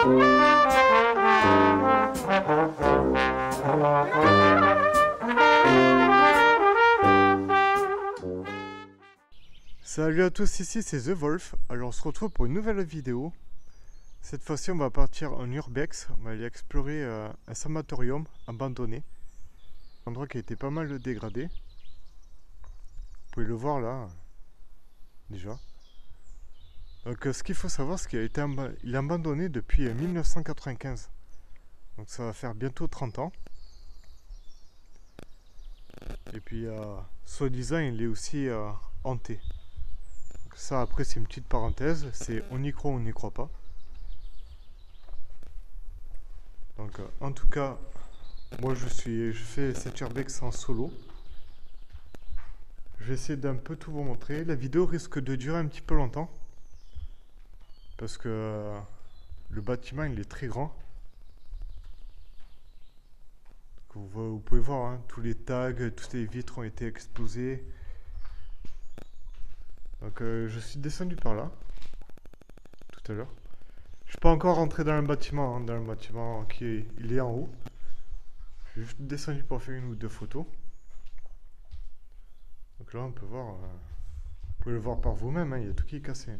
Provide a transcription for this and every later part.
Salut à tous, ici c'est The Wolf. Alors on se retrouve pour une nouvelle vidéo. Cette fois-ci on va partir en urbex, on va aller explorer un sanatorium abandonné. Un endroit qui a été pas mal dégradé. Vous pouvez le voir là, déjà. Donc ce qu'il faut savoir, c'est qu'il a été il est abandonné depuis 1995. Donc ça va faire bientôt 30 ans. Et puis soi-disant il est aussi hanté. Donc ça après c'est une petite parenthèse, c'est on y croit ou on n'y croit pas. Donc en tout cas, moi je fais cette urbex en solo. Je vais essayer d'un peu tout vous montrer. La vidéo risque de durer un petit peu longtemps. Parce que le bâtiment il est très grand. Donc, vous pouvez voir, hein, tous les tags, toutes les vitres ont été explosées. Donc je suis descendu par là. Tout à l'heure. Je suis pas encore rentré dans le bâtiment, hein, il est en haut. Je suis juste descendu pour faire une ou deux photos. Donc là on peut voir, vous pouvez le voir par vous-même, hein, il y a tout qui est cassé. Hein.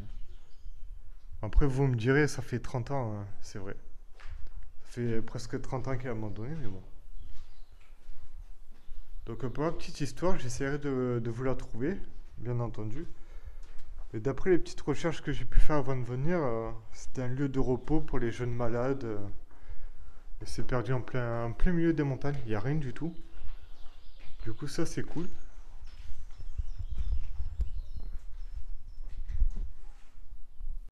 Après vous me direz, ça fait 30 ans, hein, c'est vrai. Ça fait presque 30 ans qu'il est abandonné, mais bon. Donc pour la petite histoire, j'essaierai de vous la trouver, bien entendu. Et d'après les petites recherches que j'ai pu faire avant de venir, c'était un lieu de repos pour les jeunes malades. Et c'est perdu en plein milieu des montagnes, il n'y a rien du tout. Du coup ça c'est cool.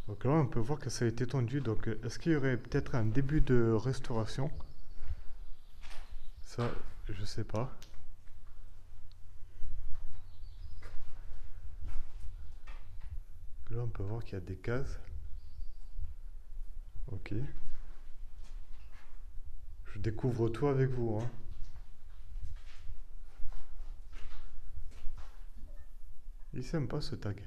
Donc là on peut voir que ça a été tendu, donc est-ce qu'il y aurait peut-être un début de restauration? Ça, je sais pas. Là on peut voir qu'il y a des cases. Ok. Je découvre tout avec vous, hein. Il est sympa ce tag.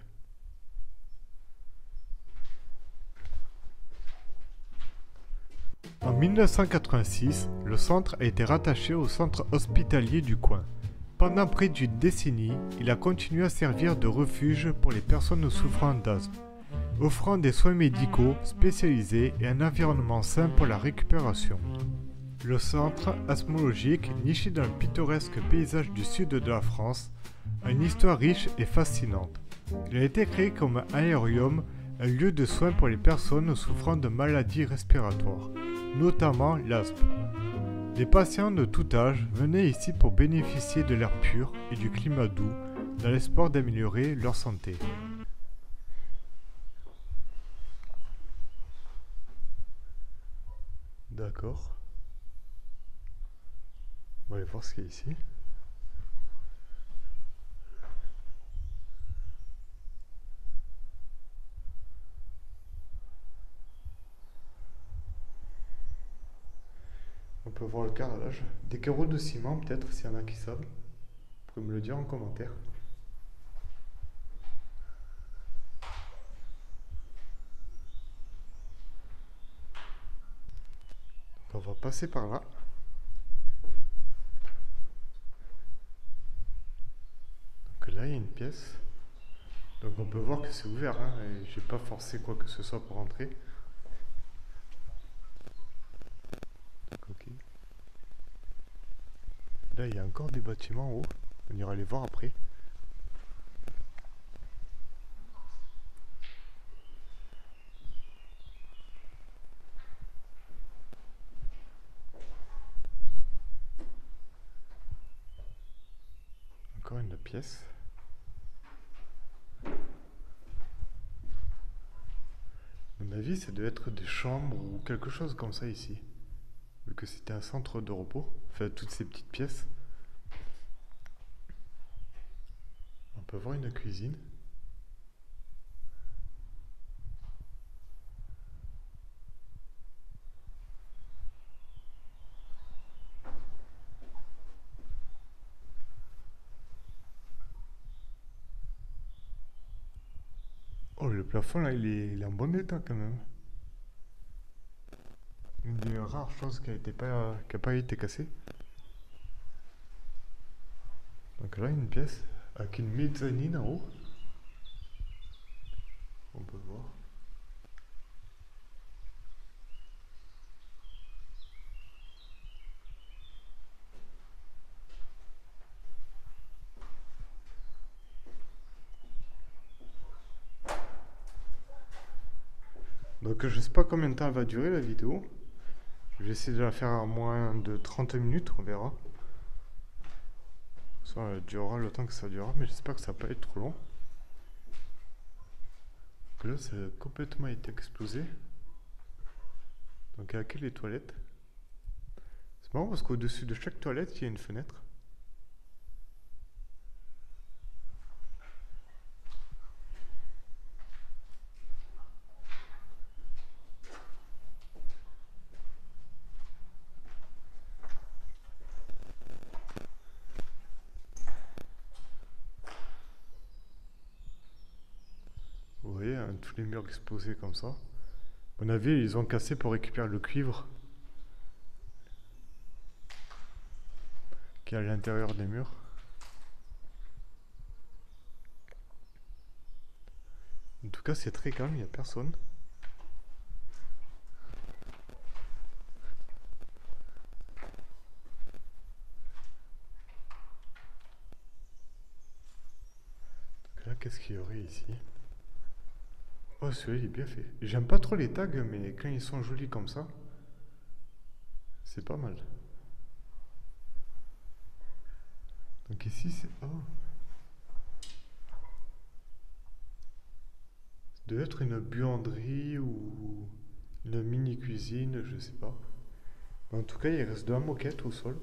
En 1986, le centre a été rattaché au centre hospitalier du coin. Pendant près d'une décennie, il a continué à servir de refuge pour les personnes souffrant d'asthme, offrant des soins médicaux spécialisés et un environnement sain pour la récupération. Le centre asthmologique, niché dans le pittoresque paysage du sud de la France, a une histoire riche et fascinante. Il a été créé comme aérarium, un lieu de soins pour les personnes souffrant de maladies respiratoires, notamment l'asthme. Les patients de tout âge venaient ici pour bénéficier de l'air pur et du climat doux, dans l'espoir d'améliorer leur santé. D'accord. On va aller voir ce qu'il y a ici. On peut voir le carrelage. Des carreaux de ciment, peut-être, s'il y en a qui savent. Vous pouvez me le dire en commentaire. On va passer par là. Donc là, il y a une pièce. Donc on peut voir que c'est ouvert, hein, et j'ai pas forcé quoi que ce soit pour entrer. Ok. Là, il y a encore des bâtiments en haut. On ira les voir après. Encore une pièce. À mon avis, ça doit être des chambres ou quelque chose comme ça ici. Vu que c'était un centre de repos. Enfin, toutes ces petites pièces. On peut voir une cuisine. Oh, le plafond là, il est en bon état quand même. rare chose qui a pas été cassée. Donc là, une pièce avec une mezzanine en haut. On peut voir. Donc je sais pas combien de temps elle va durer la vidéo. Je vais essayer de la faire à moins de 30 minutes, on verra. Ça durera le temps que ça durera, mais j'espère que ça va pas être trop long. Donc là, ça a complètement été explosé. Donc, il y a que les toilettes. C'est marrant parce qu'au-dessus de chaque toilette, il y a une fenêtre. Vous voyez, hein, tous les murs exposés comme ça. À mon avis, ils ont cassé pour récupérer le cuivre qui est à l'intérieur des murs. En tout cas, c'est très calme, il n'y a personne. Donc là, qu'est-ce qu'il y aurait ici? Oh, celui-là, il est bien fait. J'aime pas trop les tags, mais quand ils sont jolis comme ça, c'est pas mal. Donc ici, c'est... Oh. Ça doit être une buanderie ou une mini-cuisine, je sais pas. En tout cas, il reste 2 moquettes au sol.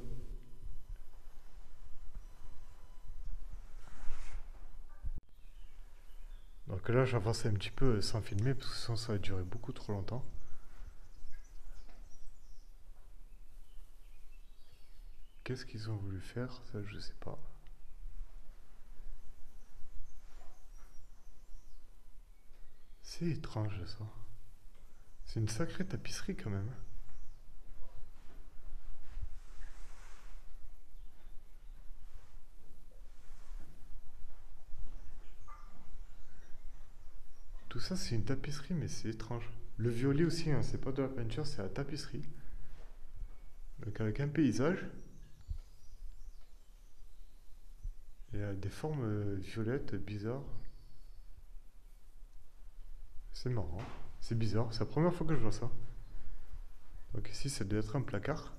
Donc là, j'avance un petit peu sans filmer parce que sinon ça va durer beaucoup trop longtemps. Qu'est-ce qu'ils ont voulu faire? Ça, je sais pas. C'est étrange ça. C'est une sacrée tapisserie quand même. Tout ça, c'est une tapisserie, mais c'est étrange. Le violet aussi, hein, c'est pas de la peinture, c'est la tapisserie. Donc avec un paysage. Il y a des formes violettes bizarres. C'est marrant. C'est bizarre. C'est la première fois que je vois ça. Donc ici, ça doit être un placard.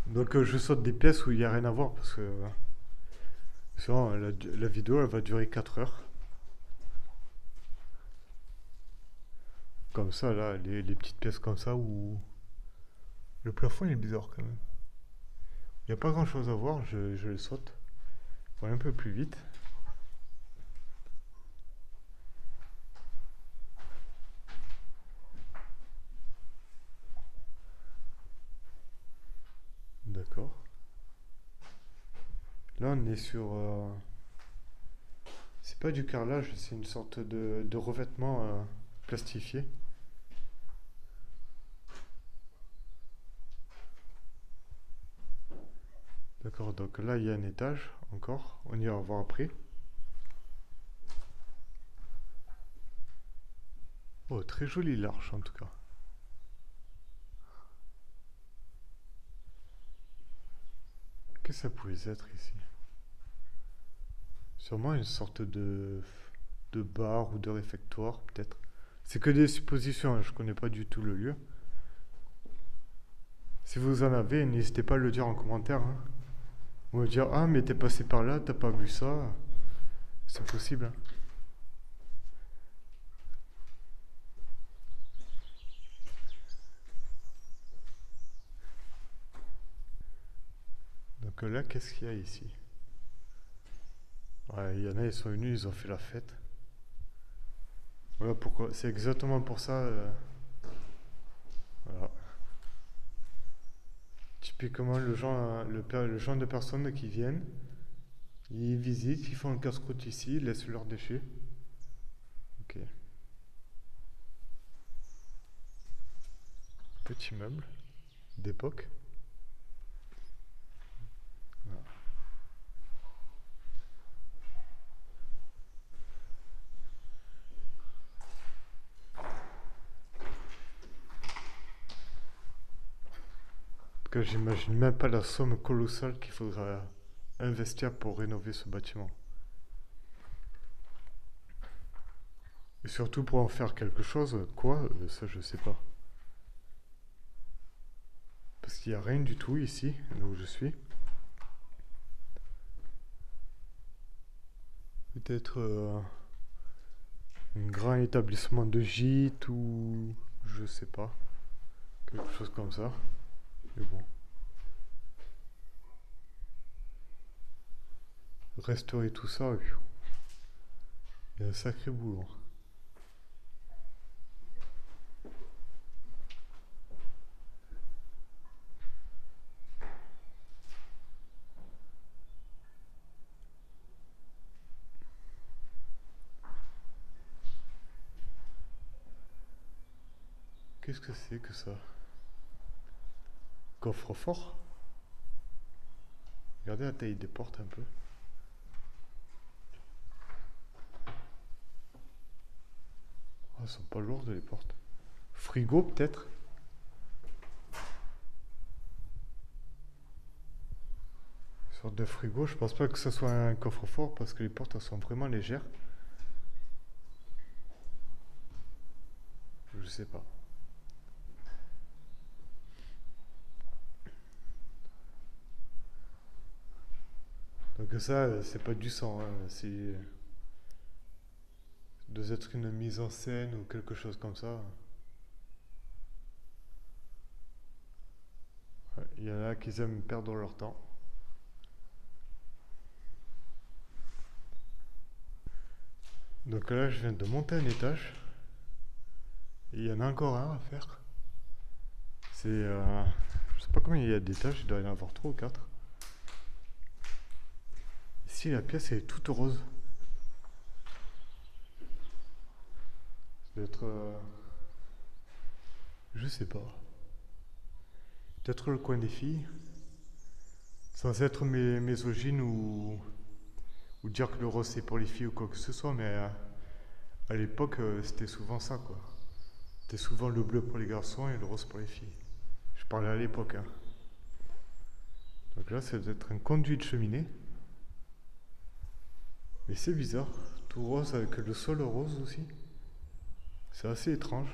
Donc je saute des pièces où il n'y a rien à voir parce que sinon la vidéo elle va durer 4 heures. Comme ça là, les petites pièces comme ça où le plafond il est bizarre quand même. Il n'y a pas grand chose à voir, je le saute. Pour aller un peu plus vite. D'accord. Là on est sur... c'est pas du carrelage, c'est une sorte de revêtement plastifié. D'accord, donc là il y a un étage encore, on ira voir après. Oh, très jolie l'arche en tout cas. Qu'est-ce que ça pouvait être ici? Sûrement une sorte de bar ou de réfectoire peut-être. C'est que des suppositions, hein, je connais pas du tout le lieu. Si vous en avez, n'hésitez pas à le dire en commentaire, hein. Ou me dire, ah mais t'es passé par là, t'as pas vu ça. C'est possible, hein. Donc là, qu'est-ce qu'il y a ici? Ouais, il y en a, ils sont venus, ils ont fait la fête. Voilà pourquoi. C'est exactement pour ça. Voilà. Typiquement, le genre de personnes qui viennent, ils visitent, ils font un casse-croûte ici, ils laissent leurs déchets. Ok. Petit meuble d'époque. Voilà. En tout cas, j'imagine même pas la somme colossale qu'il faudra investir pour rénover ce bâtiment. Et surtout pour en faire quelque chose, quoi, ça je sais pas. Parce qu'il n'y a rien du tout ici, là où je suis. Peut-être un grand établissement de gîte ou je sais pas. Quelque chose comme ça. Mais bon. Restaurer tout ça, il y a un sacré boulot. Qu'est-ce que c'est que ça? Coffre-fort? Regardez la taille des portes un peu. Oh, elles sont pas lourdes les portes. Frigo peut-être? Une sorte de frigo, je pense pas que ce soit un coffre-fort parce que les portes elles sont vraiment légères. Je sais pas. Donc ça, c'est pas du sang, hein, c'est doit être une mise en scène ou quelque chose comme ça. Ouais, il y en a qui aiment perdre leur temps. Donc là, je viens de monter un étage. Et il y en a encore un à faire. C'est... je sais pas combien il y a d'étages, il doit y en avoir 3 ou 4. Ici, la pièce est toute rose. Ça doit être... je sais pas. Peut-être le coin des filles. Sans être misogyne ou dire que le rose c'est pour les filles ou quoi que ce soit, mais à l'époque c'était souvent ça quoi. C'était souvent le bleu pour les garçons et le rose pour les filles. Je parlais à l'époque. Hein. Donc là ça doit être un conduit de cheminée. Mais c'est bizarre, tout rose avec le sol rose aussi. C'est assez étrange.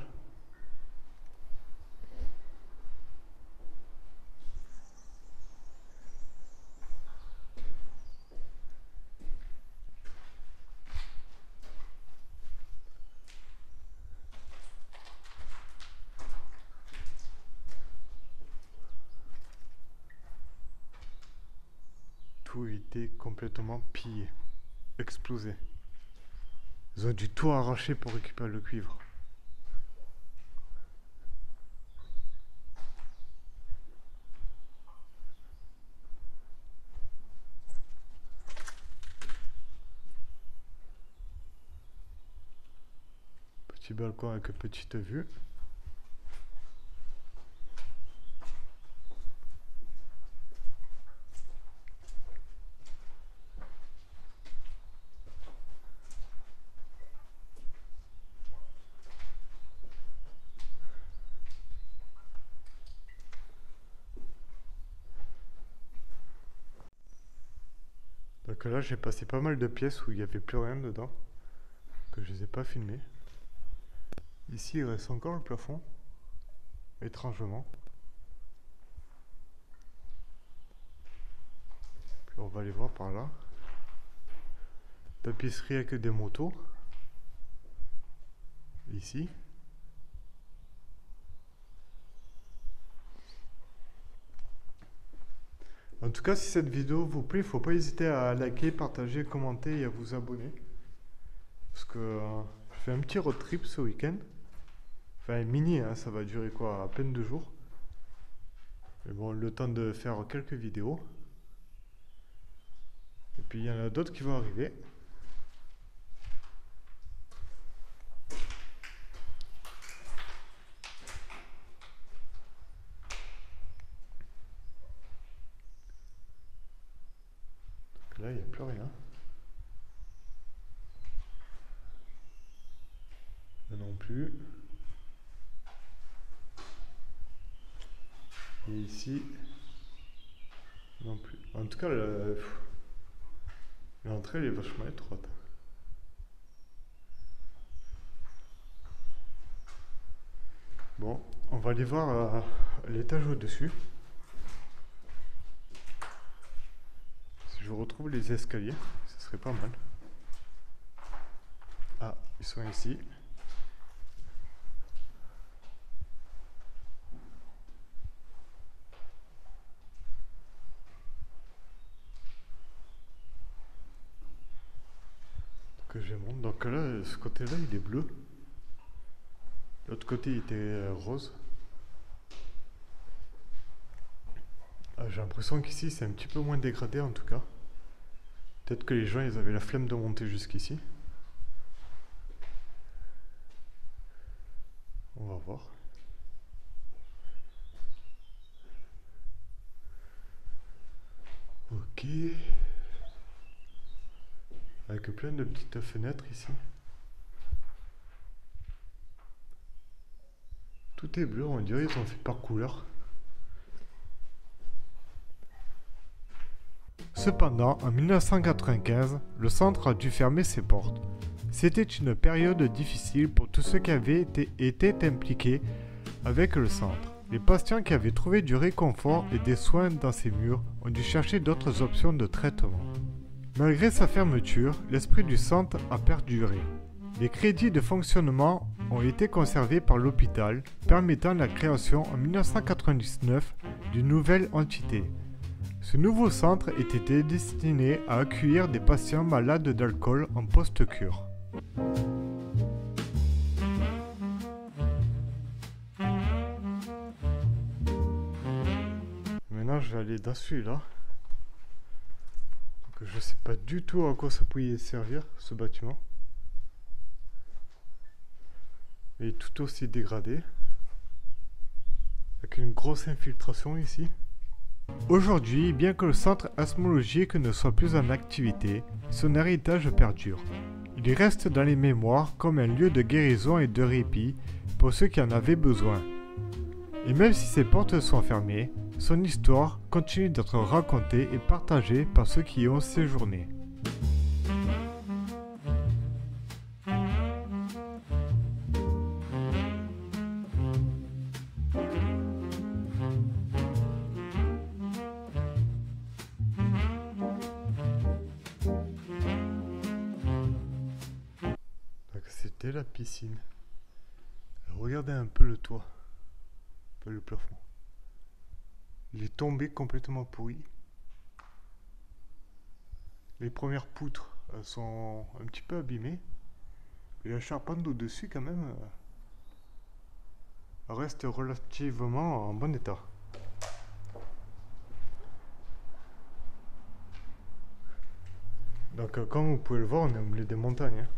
Tout était complètement pillé, explosé. Ils ont dû tout arracher pour récupérer le cuivre. Petit balcon avec une petite vue. Donc là j'ai passé pas mal de pièces où il n'y avait plus rien dedans. Que je les ai pas filmées. Ici il reste encore le plafond. Étrangement. Puis on va aller voir par là. Tapisserie avec des motos. Ici. En tout cas, si cette vidéo vous plaît, il ne faut pas hésiter à liker, partager, commenter et à vous abonner. Parce que je fais un petit road trip ce week-end. Enfin, mini, hein, ça va durer quoi, à peine 2 jours. Mais bon, le temps de faire quelques vidéos. Et puis il y en a d'autres qui vont arriver. plus rien. Là non plus. Et ici, non plus. En tout cas, l'entrée elle est vachement étroite. Bon, on va aller voir l'étage au-dessus. Si je retrouve les escaliers, ce serait pas mal. Ah, ils sont ici. Que je monte. Donc là, ce côté-là, il est bleu. L'autre côté, il était rose. Ah, j'ai l'impression qu'ici, c'est un petit peu moins dégradé en tout cas. Peut-être que les gens, ils avaient la flemme de monter jusqu'ici. On va voir. Ok. Avec plein de petites fenêtres ici. Tout est bleu, on dirait qu'ils ont fait par couleur. Cependant, en 1995, le centre a dû fermer ses portes. C'était une période difficile pour tous ceux qui avaient été impliqués avec le centre. Les patients qui avaient trouvé du réconfort et des soins dans ces murs ont dû chercher d'autres options de traitement. Malgré sa fermeture, l'esprit du centre a perduré. Les crédits de fonctionnement ont été conservés par l'hôpital, permettant la création en 1999 d'une nouvelle entité. Ce nouveau centre était destiné à accueillir des patients malades d'alcool en post-cure. Maintenant, je vais aller dans celui-là. Donc, je sais pas du tout à quoi ça pouvait servir, ce bâtiment. Il est tout aussi dégradé. Avec une grosse infiltration ici. Aujourd'hui, bien que le centre osmologique ne soit plus en activité, son héritage perdure. Il reste dans les mémoires comme un lieu de guérison et de répit pour ceux qui en avaient besoin. Et même si ses portes sont fermées, son histoire continue d'être racontée et partagée par ceux qui y ont séjourné. C'était la piscine. Regardez un peu le toit, un peu le plafond. Il est tombé complètement pourri. Les premières poutres sont un petit peu abîmées. Et la charpente au-dessus quand même reste relativement en bon état. Donc comme vous pouvez le voir, on est au milieu des montagnes. Hein.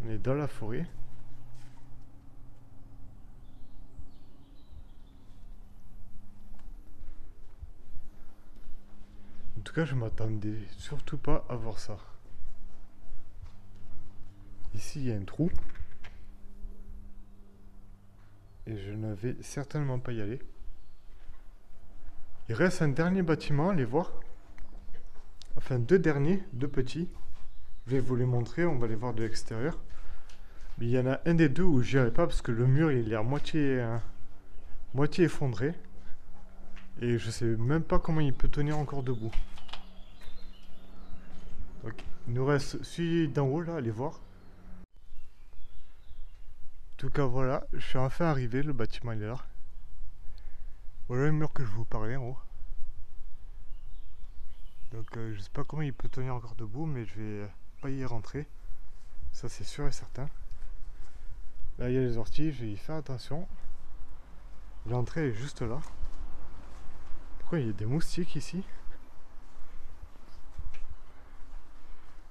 On est dans la forêt. En tout cas, je m'attendais surtout pas à voir ça. Ici, il y a un trou. Et je ne vais certainement pas y aller. Il reste un dernier bâtiment, allez voir. Enfin, deux derniers, deux petits. Je vais vous les montrer, on va les voir de l'extérieur. Mais il y en a un des deux où j'irai pas parce que le mur il est à moitié effondré. Et je sais même pas comment il peut tenir encore debout. Donc, il nous reste celui d'en haut là, allez voir. En tout cas voilà, je suis enfin arrivé, le bâtiment il est là. Voilà le mur que je vous parlais en haut. Donc je sais pas comment il peut tenir encore debout, mais je vais pas y rentrer. Ça c'est sûr et certain. Là il y a les orties, je vais y faire attention. L'entrée est juste là. Pourquoi il y a des moustiques ici?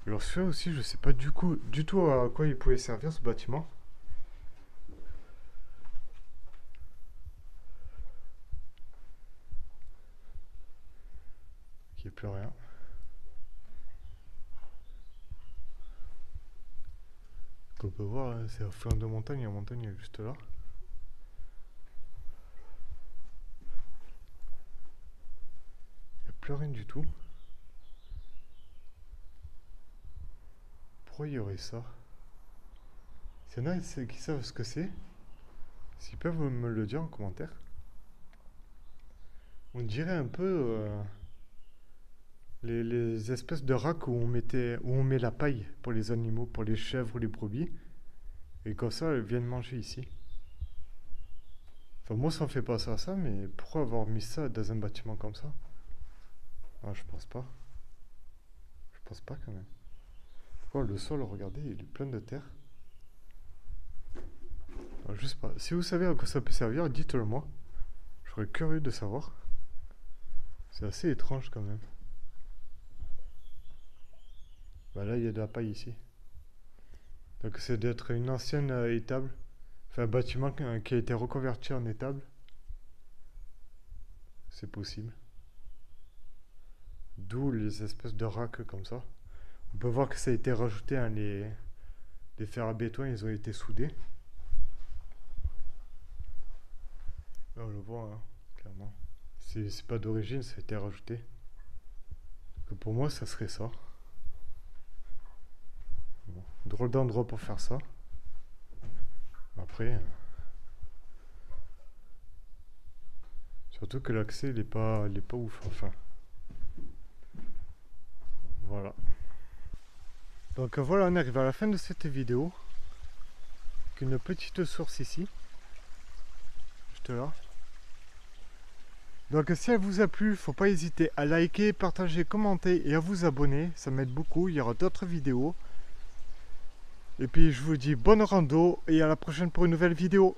Alors celui-là aussi, je sais pas du tout à quoi il pouvait servir ce bâtiment. Il n'y a plus rien. Comme on peut voir, hein, c'est un flanc de montagne, la montagne est juste là. Il n'y a plus rien du tout. Pourquoi il y aurait ça? S'il y en a qui savent ce que c'est, s'ils peuvent me le dire en commentaire. On dirait un peu les espèces de racks où on met la paille pour les animaux, pour les chèvres ou les brebis. Et comme ça, elles viennent manger ici. Enfin, moi, ça ne fait pas ça, mais pourquoi avoir mis ça dans un bâtiment comme ça? Ah, je pense pas. Je pense pas quand même. Oh, le sol, regardez, il est plein de terre. Alors, je sais pas. Si vous savez à quoi ça peut servir, dites-le moi. Je serais curieux de savoir. C'est assez étrange quand même. Bah là, il y a de la paille ici. Donc c'est d'être une ancienne étable. Enfin, un bâtiment qui a été reconverti en étable. C'est possible. D'où les espèces de racks comme ça. On peut voir que ça a été rajouté, hein, les fers à béton, ils ont été soudés. Là, on le voit, hein, clairement. C'est pas d'origine, ça a été rajouté. Donc pour moi, ça serait ça. Bon, drôle d'endroit pour faire ça. Après, surtout que l'accès, il est pas ouf, enfin. Voilà. Donc voilà, on arrive à la fin de cette vidéo. Avec une petite source ici. Juste là. Donc si elle vous a plu, faut pas hésiter à liker, partager, commenter et à vous abonner. Ça m'aide beaucoup, il y aura d'autres vidéos. Et puis je vous dis bonne rando et à la prochaine pour une nouvelle vidéo.